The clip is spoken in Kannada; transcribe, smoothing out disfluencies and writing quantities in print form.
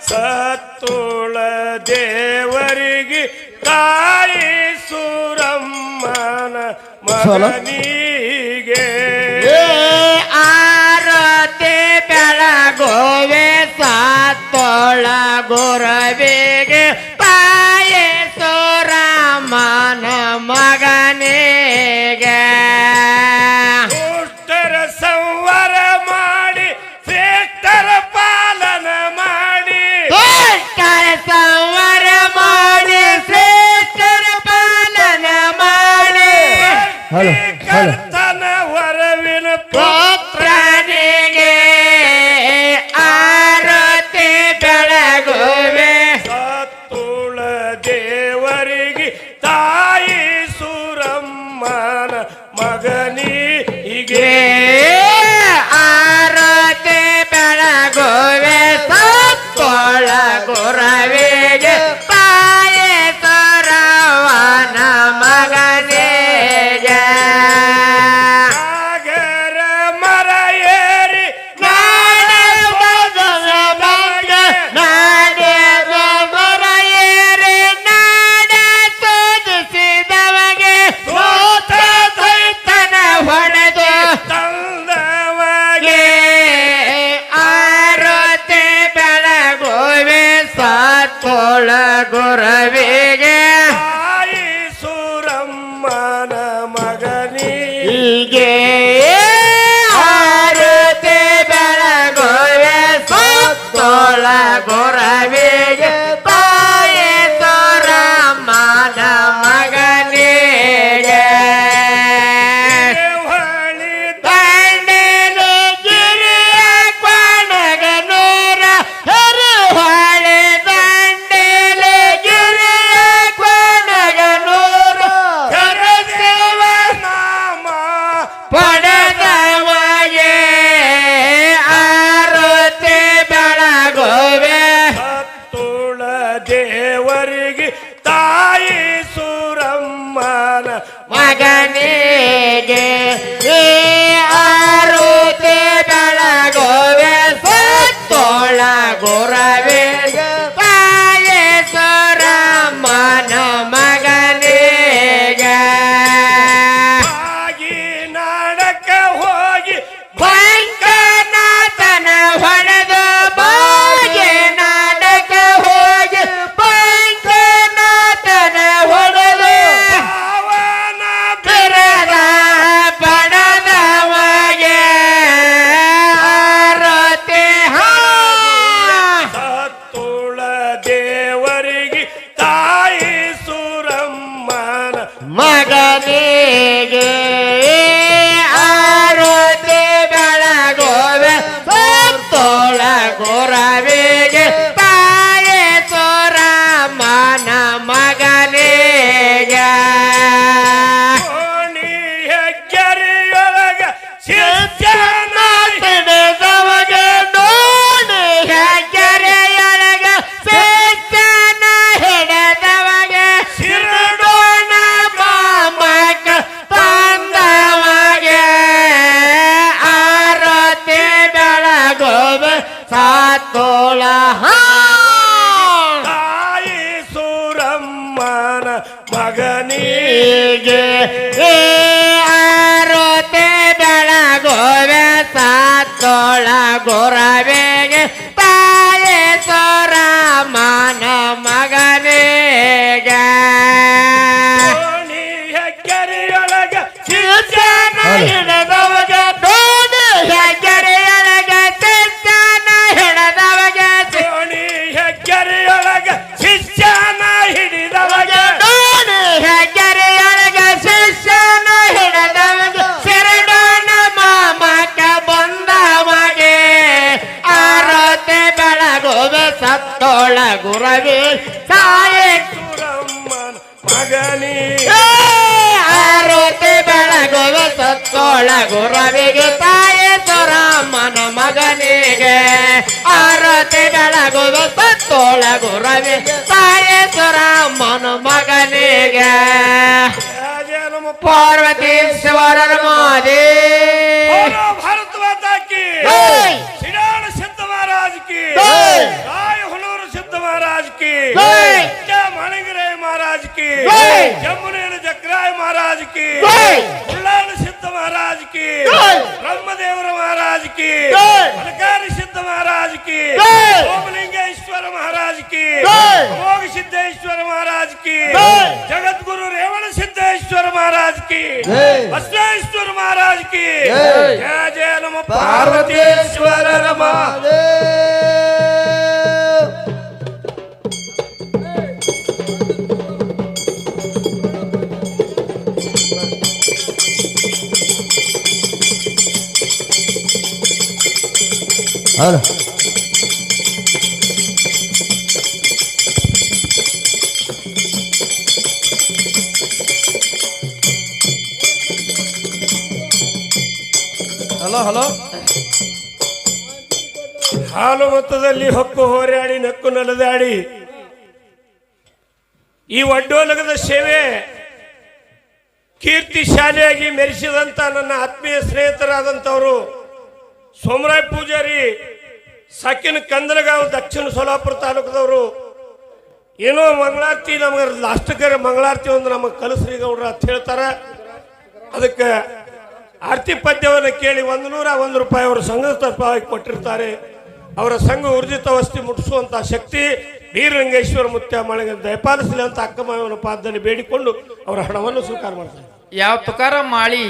ಸತ್ತೋಳ ದೇವರಿಗೆ ತಾಯಿ ಸೂರಮ್ಮನ ಮಗನಿಗೆ ಆರತಿ ಬೆಳಗುವೆ ಸತ್ತೋಳ ಗುರವಿಗೆ ತಾಯಿ ಸೂರಮ್ಮನ ಮಗನಿಗೆ ದುಷ್ಟರ ಸಂವರ ಮಾಡಿ ಶ್ರೇಷ್ಠರ ಪಾಲನ ಮಾಡಿ ಸಂವರ ಮಾಡಿ ಶ್ರೇಷ್ಠರ ಪಾಲನ ಮಾಡಿ ಕರ್ತನ ವರವಿನ ಪುತ್ರನಿಗೆ ಆರತಿ ಬೆಳಗುವೆ ಸತ್ತೋಳ ದೇವರಿಗೆ ತಾಯಿ ಸೂರಮ್ಮನ ಮಗನಿಗೆ ಆರತಿ ಬೆಳಗುವೆ ಸತ್ತೋಳ ಗುರವಿಗೆ ತಾಯಿ ಸೂರಮ್ಮನ ಮಗನಿಗೆ ಸಾಗರ ಮರ ಏರಿ ತಂದವಗೆ ಆರತಿ ಬೆಳಗುವೆ ಸತ್ತೋಳ ಗುರವಿಗೆ ತಾಯಿ ಸೂರಮ್ಮನ ಮಗನಿಗೆ ಹೀಗೆ ಆರತಿ ಬೆಳಗುವೆ ಸತ್ತೋಳ ಗುರವಿಗೆ ತಾಯಿ ಸೂರಮ್ಮನ ಮಗನಿಗೆ ಹೊಳಿ ದಂಡೇಲು ಗಿರಿಯ ಕೊಣಗನೂರ ಹೊಳೆ ದಂಡೇಲು ಗಿರಿಯ ಕೊಣಗನೂರ ಕರದೇವ ನಾಮ ಪಡೆದವಗೆ ಆರತಿ ಬೆಳಗುವೆ ಸತ್ತೋಳ ದೇವರಿಗೆ ತಾಯಿ ಸೂರಮ್ಮನ ಮಗನಿಗೆ ಈ ಆರತಿ ಬೆಳಗುವೆ ಸತ್ತೋಳ ಗುರವಿಗೆ ತಾಯಿ ಸೂರಮ್ಮನ ಮಗನಿಗೆ ಆಗಿ ನಾಡಕ ಹೋಗಿ ಪಂಕನಾಥನ ಹೊಡೆದು ಬಾಗಿ ನಾಡಕ ಹೋಗಿ ಪಂಕನಾಥನ ಹೊಡೆದು ಅವನ ಬಿರದ ಪಡೆದವಗೆ ಆರತಿ ಸತ್ತೋಳ ದೇವರಿಗೆ ತಾಯಿ ಸೂರಮ್ಮನ ಮಗನಿಗೆ ಆರತಿ ಬೆಳಗುವೆ ಸತ್ತೋಳ ಗುರವಿಗೆ ತಾಯಿ ಸೂರಮ್ಮನ ಮಗನಿಗೆ ಕೋಣಿಯ ಕೆರೆಯೊಳಗ ಶಿಷ್ಯನ ಹಿಡಿದವಗೆ ನೋಡಿ ಹೆಜ್ಜರೆಯೊಳಗ ಶಿಷ್ಯನ ಹಿಡಿದವಗೆ ಶಿರಡೋಣ ಮಾಮಕ ತಂದವಗೆ ಆರತಿ ಬೆಳಗುವೆ ಸತ್ತೋಳ ತಾಯಿ ಸೂರಮ್ಮನ ಮಗನಿಗೆ ಹೀಗೆ ಈ ಆರತಿ ಬೆಳಗುವೆ ಸತ್ತೋಳ ಗುರವಿಗೆ ತಾಯಿ ಸೂರಮ್ಮನ ಮಗನಿಗೆ ಕೋಣಿಯ ಕೆರೆಯೊಳಗ ಶಿಷ್ಯನ ಹಿಡಿದವಗೆ ನೋಡಿ ಹೆಜ್ಜರೆಯೊಳಗ ಶಿಷ್ಯನ ಹಿಡಿದವಗೆ ಕೋಣಿಯ ಕೆರೆಯೊಳಗ ಶಿಷ್ಯನ ಹಿಡಿದವಗೆ ನೋಡಿ ಹೆಜ್ಜರೆಯೊಳಗ ಶಿಷ್ಯನ ಹಿಡಿದವಗೆ ಶರಣನ ಮಾಮಕ ಬಂದವಗೆ ಆರತಿ ಬೆಳಗುವೆ ಸತ್ತೋಳ ಗುರವಿ ತಾಯಿ ಸೂರಮ್ಮನ ಮಗನಿಗೆ ಆರತಿ ಬೆಳಗುವೆ ಸತ್ತೋಳ ಗುರವಿಗೆ ತಾಯಿ ಸೂರಮ್ಮನ ಮಗನಿಗೆ ಆರತಿ ಬೆಳಗುವೆ ಸತ್ತೋಳ ಗುರವಿಗೆ ತಾಯಿ ಸೂರಮ್ಮನ ಮಗನಿಗೆ ಪಾರ್ವತೀಶ್ವರರ ಮಾದೇ ಭಾರತ ಮಾತಾ ಕಿ ಜೈ. ಸಿಡಾಣ ಸಿದ್ಧ ಮಹಾರಾಜ್ ಕಿ ಜೈ. ರಾಯ ಹುಣೂರು की जय। माणिकराय महाराज की जय। जमुनेन जकराय महाराज की जय। उल्लाल सिद्ध महाराज की जय। ब्रह्मदेवर महाराज की जय। अलकारी सिद्ध महाराज की जय। ओमलिंगेश्वर महाराज की जय। अमोघ सिद्धेश्वर महाराज की जय। जगत गुरु रेवण सिद्धेश्वर महाराज की जय। बसवेश्वर महाराज की जय। जय जय नमः पार्वतीश्वर रमा ಹಲೋ ಹಲೋ ಹಲೋ ಹಾಲು ಮೊತ್ತದಲ್ಲಿ ಹೊಕ್ಕು ಹೋರಾಡಿ ನಕ್ಕು ನಲದಾಡಿ ಈ ಒಡ್ಡೋಲಗದ ಸೇವೆ ಕೀರ್ತಿ ಶಾಲೆಯಾಗಿ ಮೆರೆಸಿದಂತ ನನ್ನ ಆತ್ಮೀಯ ಸ್ನೇಹಿತರಾದಂಥವರು ಸೋಮರಾಯ್ ಪೂಜಾರಿ ಸಾಕಿನ ಕಂದಲಗಾಂವ್ ದಕ್ಷಿಣ ಸೋಲಾಪುರ ತಾಲೂಕದವರು ಏನೋ ಮಂಗಳಾರತಿ ನಮಗೆ ಲಾಸ್ಟಕರ ಮಂಗಳಾರತಿ ಒಂದು ನಮಗೆ ಕಲಸ್ರಿ ಗೌಡ್ರ ಅಂತ ಹೇಳ್ತಾರೆ. ಅದಕ್ಕೆ ಆರತಿ ಪದ್ಯವನ್ನು ಕೇಳಿ 101 ರೂಪಾಯಿ ಅವರ ಸಂಘದ ತರಫಾಗಿ ಕೊಟ್ಟಿರ್ತಾರೆ. ಅವರ ಸಂಘ ಊರ್ಜಿತ ವಸ್ತಿ ಮುಟ್ಟಿಸುವಂತ ಶಕ್ತಿ ವೀರರಂಗೇಶ್ವರ ಮುತ್ಯ ಮಳೆಗೆ ದಯಪಾಲಿಸಲಿ ಅಂತ ಅಕ್ಕಮಾವನ ಪಾದದಲ್ಲಿ ಬೇಡಿಕೊಂಡು ಅವರ ಹಣವನ್ನು ಸ್ವೀಕಾರ ಮಾಡ್ತಾರೆ. ಯಾವ ತುಕಾರಾಮ್ ಮಾಳಿ